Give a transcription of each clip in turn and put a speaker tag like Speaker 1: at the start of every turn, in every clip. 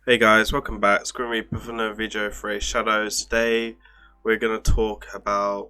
Speaker 1: Hey guys, welcome back. It's grimreaper for another video for Raidshadowlegends. Today we're going to talk about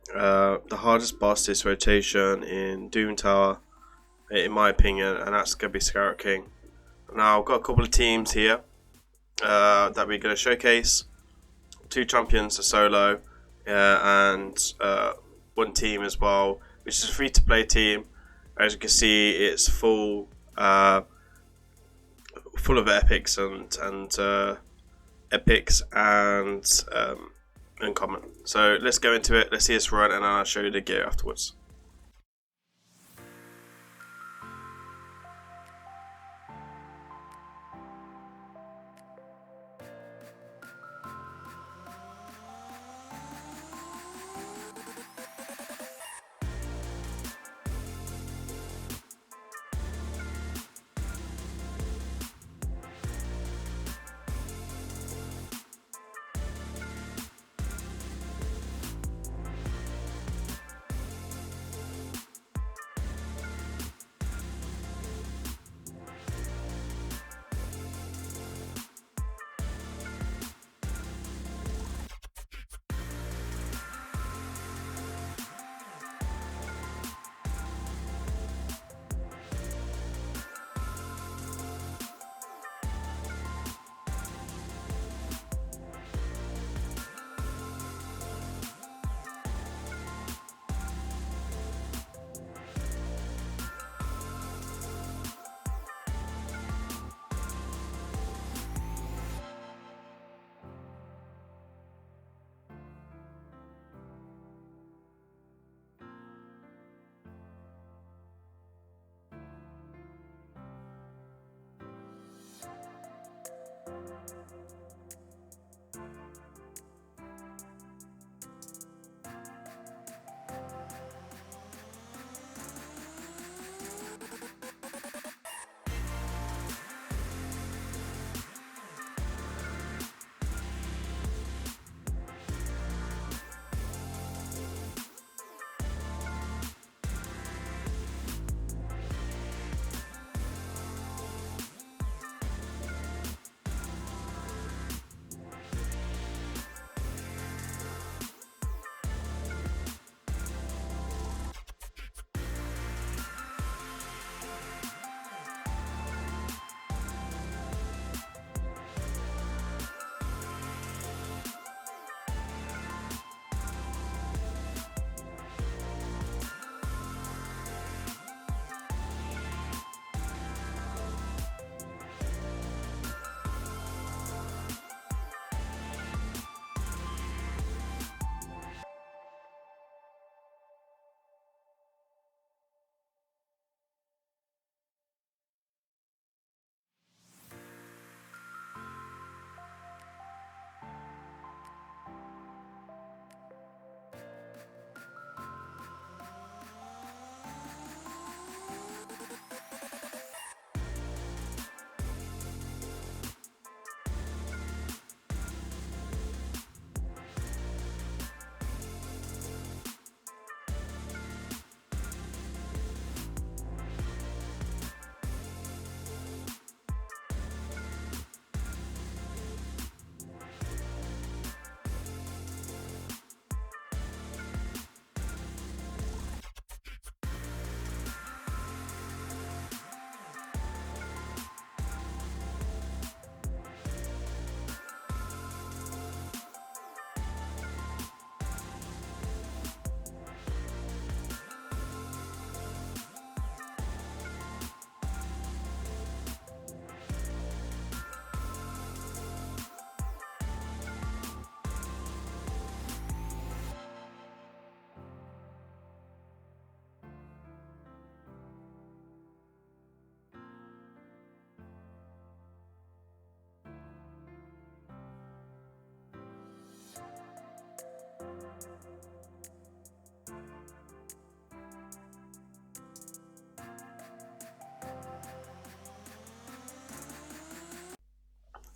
Speaker 1: the hardest boss this rotation in Doom Tower, in my opinion, and that's going to be SCARAB King. Now I've got a couple of teams here that we're going to showcase. Two champions, a solo, and one team as well, which is a free-to-play team. As you can see, it's full of epics and uncommon. So let's go into it. Let's see us run, and I'll show you the gear afterwards.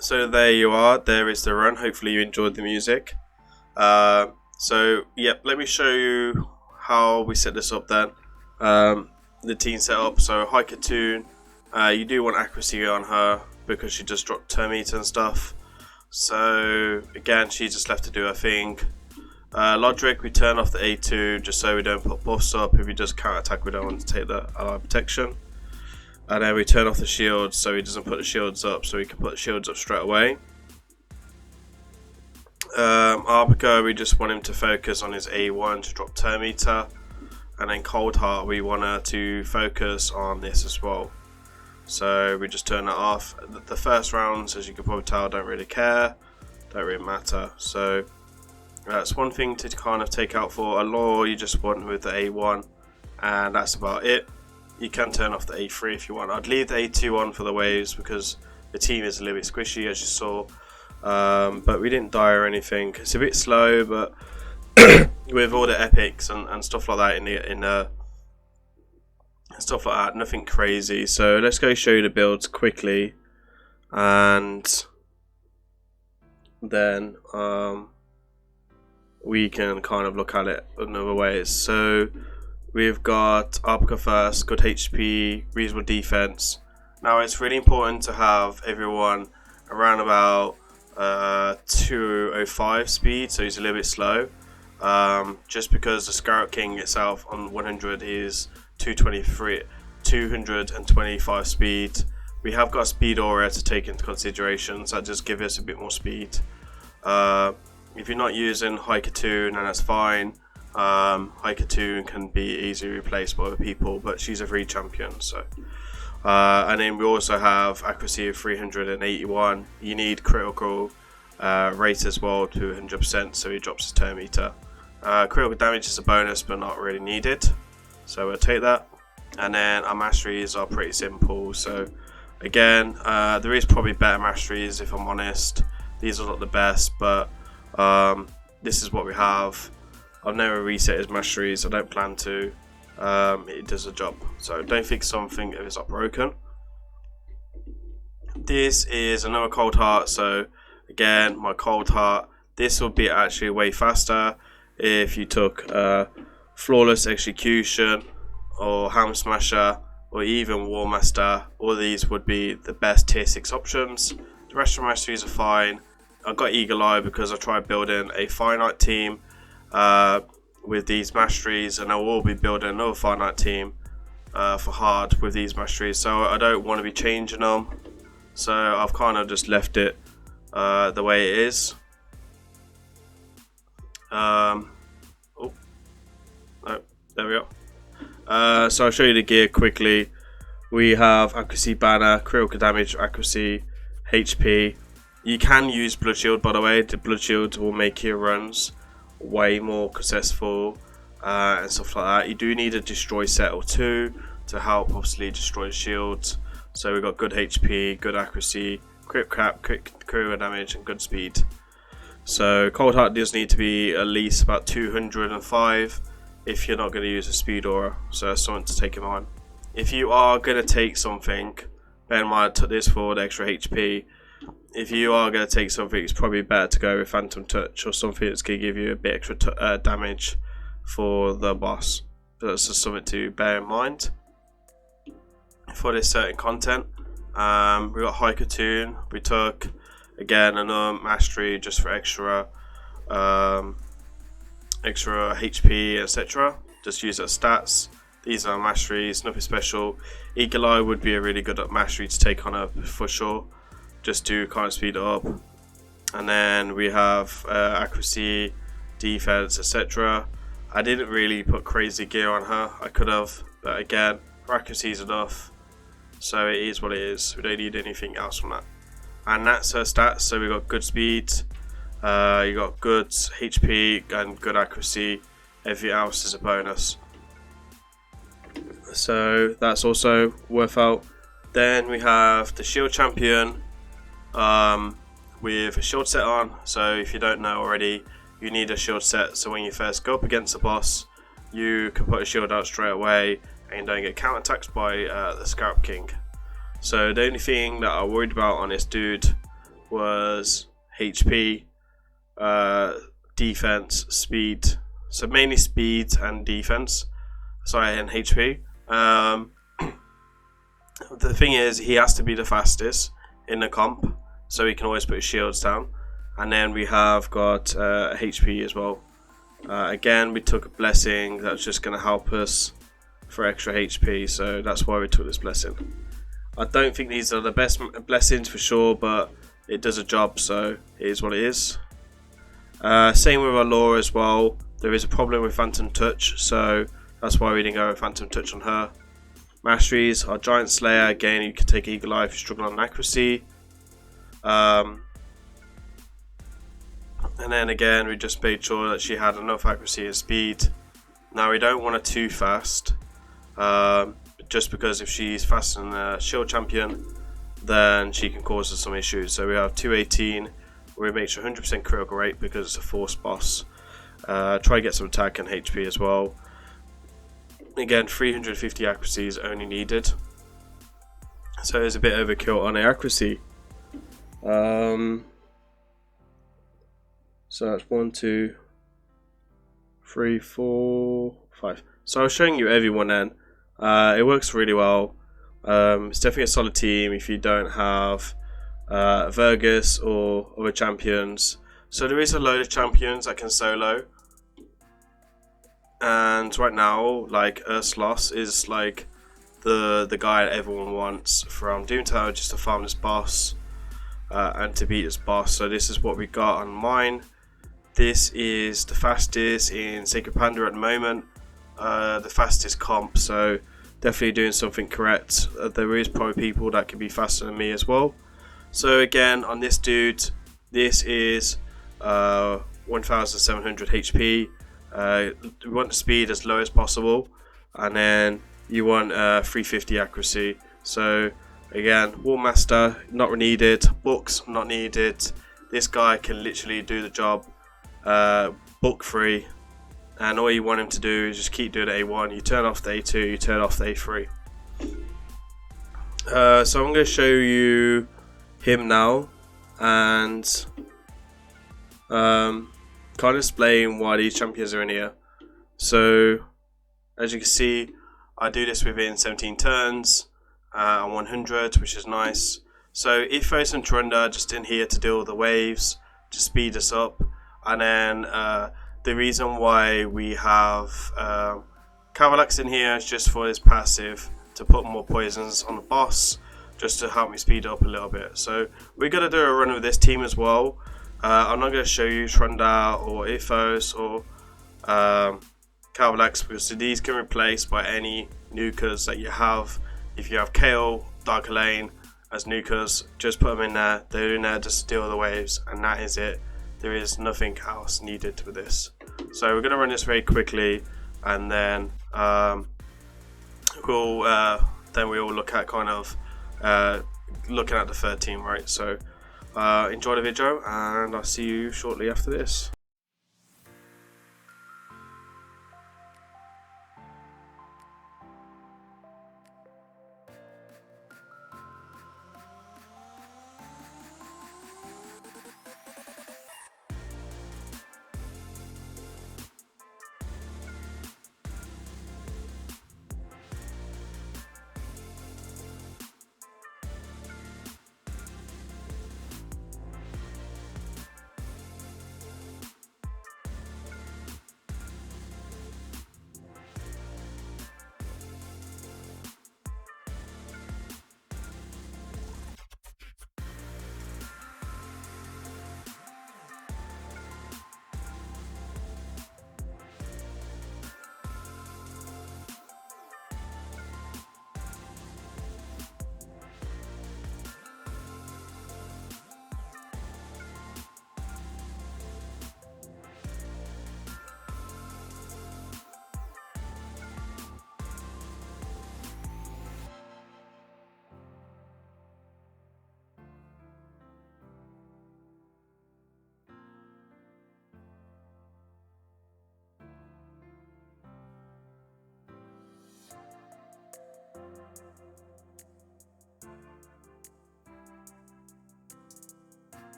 Speaker 1: So there you are. There is the run. Hopefully you enjoyed the music. Let me show you how we set this up then. The team setup. So High Katoon, you do want accuracy on her because she just dropped turn meter and stuff. So again, she's just left to do her thing. Lodric, we turn off the A2 just so we don't put buffs up. If we just counter attack, we don't want to take the ally protection. And then we turn off the shields so he doesn't put the shields up, so we can put the shields up straight away. Arbico, we just want him to focus on his A1 to drop turn meter. And then Cold Heart, we want her to focus on this as well. So we just turn that off. The first rounds, as you can probably tell, don't really care, don't really matter. So that's one thing to kind of take out for a law. You just want with the A1, and that's about it. You can turn off the A3 if you want. I'd leave the A2 on for the waves because the team is a little bit squishy, as you saw. But we didn't die or anything. It's a bit slow, but with all the epics and stuff like that in stuff like that, nothing crazy. So let's go show you the builds quickly, and then we can kind of look at it in other ways. So we've got Arbica first, good HP, reasonable defense. Now it's really important to have everyone around about 205 speed, so he's a little bit slow. Just because the SCARAB King itself on 100 is 225 speed. We have got a speed aura to take into consideration, so that just gives us a bit more speed. If you're not using Haikatoon, then that's fine. Haikatoon can be easily replaced by other people, but she's a free champion. So, and then we also have accuracy of 381. You need critical rate as well to 100%, so he drops his turn meter. Critical damage is a bonus, but not really needed, so we'll take that. And then our masteries are pretty simple. So again, there is probably better masteries if I'm honest. These are not the best, but this is what we have. I've never reset his masteries. I don't plan to. It does the job, so don't fix something if it's not broken. This is another Cold Heart. So again, my Cold Heart, this will be actually way faster if you took Flawless Execution or Ham Smasher or even War Master. All these would be the best tier 6 options. The rest of my masteries are fine. I got Eagle Eye because I tried building a finite team with these masteries, and I will be building another finite team for hard with these masteries, so I don't want to be changing them, so I've kind of just left it the way it is. Oh, no, there we go. So I'll show you the gear quickly. We have accuracy banner, critical damage, accuracy, HP. You can use blood shield, by the way. The blood shield will make your runs way more successful and stuff like that. You do need a destroy set or two to help obviously destroy shields. So we've got good HP, good accuracy, crit cap, critical damage, and good speed. So Cold Heart does need to be at least about 205 if you're not going to use a speed aura, so that's something to take in mind. If you are going to take something, bear in mind I took this for the extra HP. If you are going to take something, it's probably better to go with Phantom Touch or something that's going to give you a bit extra damage for the boss. So that's just something to bear in mind for this certain content. We got Haikatoon. We took again another mastery just for extra HP, etc. Just use as stats. These are masteries, nothing special. Eagle Eye would be a really good mastery to take on her for sure, just to kind of speed it up. And then we have accuracy, defense, etc. I didn't really put crazy gear on her. I could have, but again, her accuracy is enough, so it is what it is. We don't need anything else from that. And that's her stats. So we got good speed, you got good HP and good accuracy. Everything else is a bonus, so that's also worth out. Then we have the shield champion with a shield set on. So if you don't know already, you need a shield set, so when you first go up against the boss, you can put a shield out straight away and you don't get counter attacked by the SCARAB King. So the only thing that I worried about on this dude was HP, defense, speed. So mainly speed and defense, sorry, and HP. The thing is, he has to be the fastest in the comp, so he can always put his shields down. And then we have got HP as well. Again, we took a blessing that's just going to help us for extra HP, so that's why we took this blessing. I don't think these are the best blessings for sure, but it does a job, so it is what it is. Same with our lore as well. There is a problem with Phantom Touch, so that's why we didn't go with Phantom Touch on her. Masteries, our Giant Slayer, again you can take Eagle Eye if you struggle on accuracy. And then again we just made sure that she had enough accuracy and speed. Now we don't want her too fast, just because if she's faster than a shield champion then she can cause us some issues. So we have 218, we make sure 100% critical rate because it's a force boss. Try to get some attack and HP as well. Again, 350 accuracy is only needed, so there's a bit overkill on the accuracy. So that's 1, 2, 3, 4, 5. So I was showing you everyone then. It works really well. It's definitely a solid team if you don't have VERGIS or other champions. So there is a load of champions that can solo. And right now, like Urslos is like the guy that everyone wants from Doom Tower, just to farm this boss and to beat this boss. So this is what we got on mine. This is the fastest in Sacred Panda at the moment, the fastest comp, so definitely doing something correct. There is probably people that can be faster than me as well. So again, on this dude, this is 1700 HP. We want the speed as low as possible, and then you want 350 accuracy. So again, War Master not needed, books not needed. This guy can literally do the job book free, and all you want him to do is just keep doing A1. You turn off the A2, you turn off the A3. So I'm going to show you him now and kind of explain why these champions are in here. So as you can see, I do this within 17 turns on 100, which is nice. So Ethos and Trunda just in here to deal with the waves, to speed us up. And then the reason why we have Cavalax in here is just for his passive, to put more poisons on the boss, just to help me speed up a little bit. So we're going to do a run with this team as well. I'm not going to show you Trunda or Ethos or Cavalax, because these can be replaced by any nukers that you have. If you have Kale, Dark Lane as nukers, just put them in there. They're in there just to deal with the waves, and that is it. There is nothing else needed with this. So we're going to run this very quickly, and then we'll look at kind of looking at the third team, right? So enjoy the video, and I'll see you shortly after this.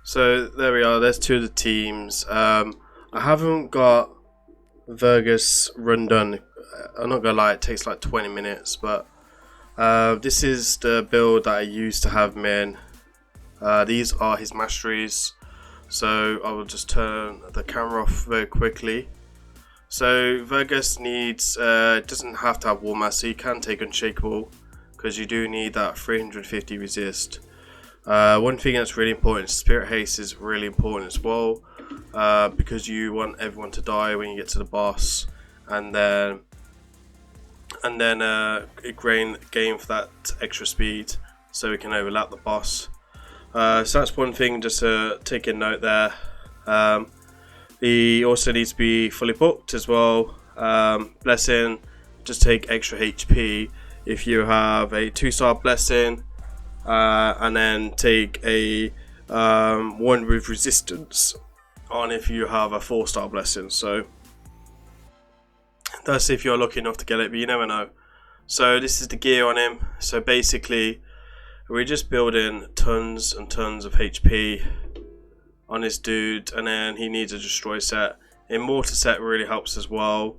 Speaker 1: So there we are, there's two of the teams. I haven't got VERGIS run done. I'm not gonna lie, it takes like 20 minutes, but this is the build that I used to have him in. These are his masteries, so I will just turn the camera off very quickly. So VERGIS needs, doesn't have to have wall mass, so you can take unshakable, because you do need that 350 resist. One thing that's really important, spirit haste is really important as well, because you want everyone to die when you get to the boss, and then gain for that extra speed, so we can overlap the boss. So that's one thing just to take a note there. He also needs to be fully booked as well. Blessing, just take extra HP if you have a 2-star blessing, and then take a 1 with resistance on if you have a 4-star blessing. So that's if you're lucky enough to get it, but you never know. So this is the gear on him. So basically we're just building tons and tons of HP on this dude, and then he needs a destroy set. Immortal set really helps as well.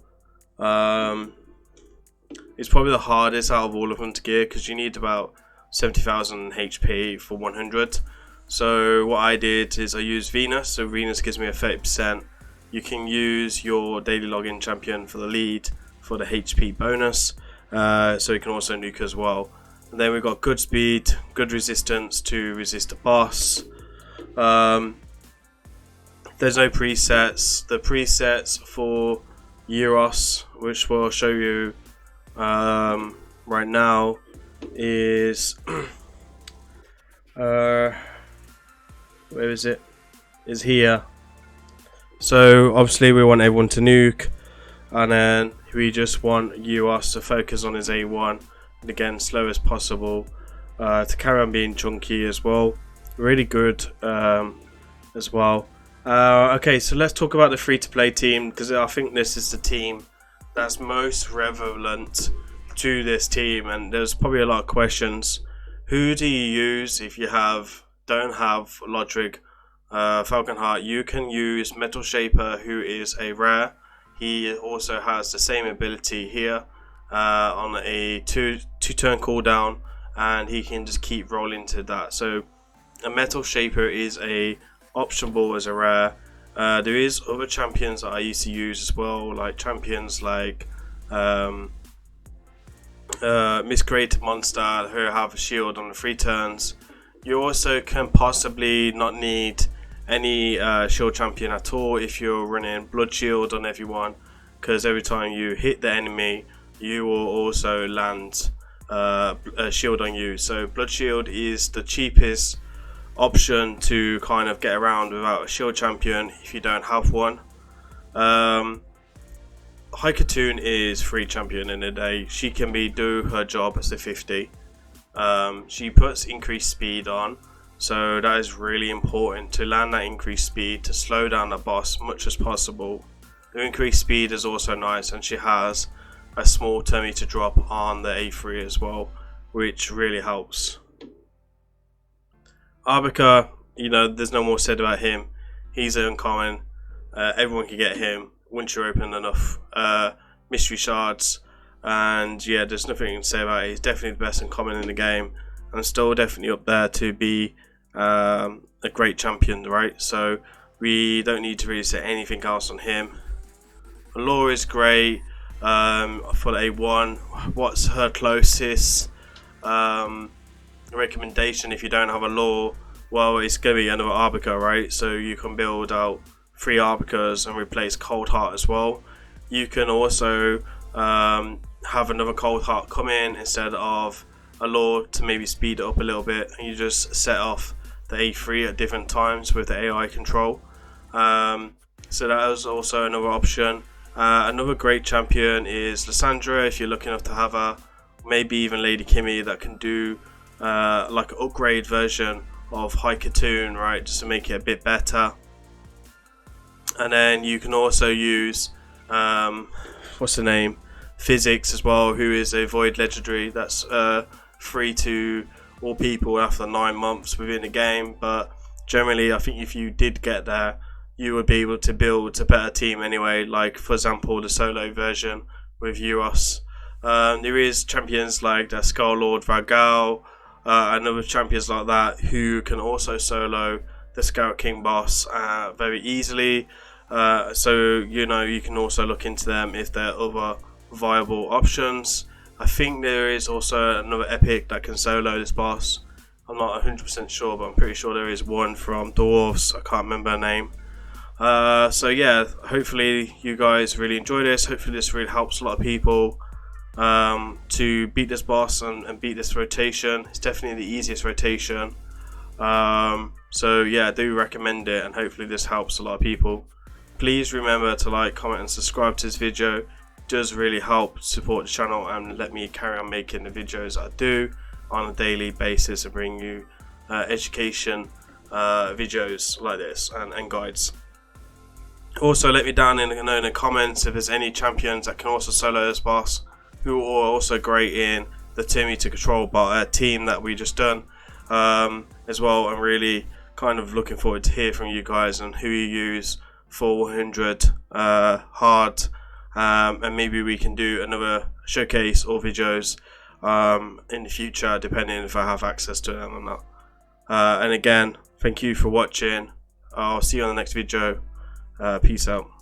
Speaker 1: It's probably the hardest out of all of them to gear, because you need about 70,000 HP for 100. So what I did is I used Venus. So Venus gives me a 30%. You can use your daily login champion for the lead for the HP bonus. So you can also nuke as well. And then we've got good speed, good resistance to resist a boss. There's no presets. The presets for UROST, which we'll show you right now, is where is it? Is here. So obviously we want everyone to nuke, and then we just want UROST to focus on his A1, and again slow as possible, to carry on being chunky as well. Really good as well. Okay, so let's talk about the free-to-play team, because I think this is the team that's most relevant to this team, and there's probably a lot of questions. Who do you use if you don't have Lodrig, Falconheart? You can use Metal Shaper, who is a rare. He also has the same ability here on a two-turn cooldown, and he can just keep rolling to that. So a Metal Shaper is a optionable as a rare. There is other champions that I used to use as well, like champions like Miscreated Monster, who have a shield on the 3 turns. You also can possibly not need any shield champion at all if you're running Blood Shield on everyone, because every time you hit the enemy you will also land a shield on you. So Blood Shield is the cheapest option to kind of get around without a shield champion if you don't have one. Haikatoon is free champion in the day. She can do her job as a 50. She puts increased speed on, so that is really important to land that increased speed to slow down the boss much as possible. The increased speed is also nice, and she has a small turn to drop on the A3 as well, which really helps. Arbiter, there's no more said about him. He's an uncommon. Everyone can get him once you're open enough mystery shards, and yeah, there's nothing to say about it. He's definitely the best uncommon in the game, and still definitely up there to be a great champion, right? So we don't need to really say anything else on him. Law is great for the A1. What's her closest recommendation if you don't have a Law? Well, it's going to be another Arbiter, right? So you can build out 3 Arbiters and replace Cold Heart as well. You can also have another Cold Heart come in instead of a Law to maybe speed it up a little bit, and you just set off the A3 at different times with the AI control. So that is also another option. Another great champion is Lysandra, if you're lucky enough to have her. Maybe even Lady Kimmy, that can do like an upgrade version of Haikatoon, right, just to make it a bit better. And then you can also use what's the name, Physics as well, who is a Void legendary that's free to all people after 9 months within the game, but generally I think if you did get there, you would be able to build a better team anyway. Like for example, the solo version with UROST. There is champions like the Scarlord Ragal, and other champions like that who can also solo the Scout King boss very easily. So you can also look into them if there are other viable options. I think there is also another epic that can solo this boss. I'm not 100% sure, but I'm pretty sure there is one from Dwarves. I can't remember her name. So yeah, hopefully you guys really enjoy this. Hopefully this really helps a lot of people to beat this boss and beat this rotation. It's definitely the easiest rotation. So yeah, I do recommend it, and hopefully this helps a lot of people. Please remember to like, comment and subscribe to this video. It does really help support the channel and let me carry on making the videos I do on a daily basis and bring you education videos like this and guides. Also, let me down in the comments if there's any champions that can also solo this boss, who are also great in the Timmy to control team that we just done as well. I'm really kind of looking forward to hear from you guys and who you use for 100 hard, and maybe we can do another showcase or videos in the future, depending if I have access to them or not. And again, thank you for watching. I'll see you on the next video. Peace out.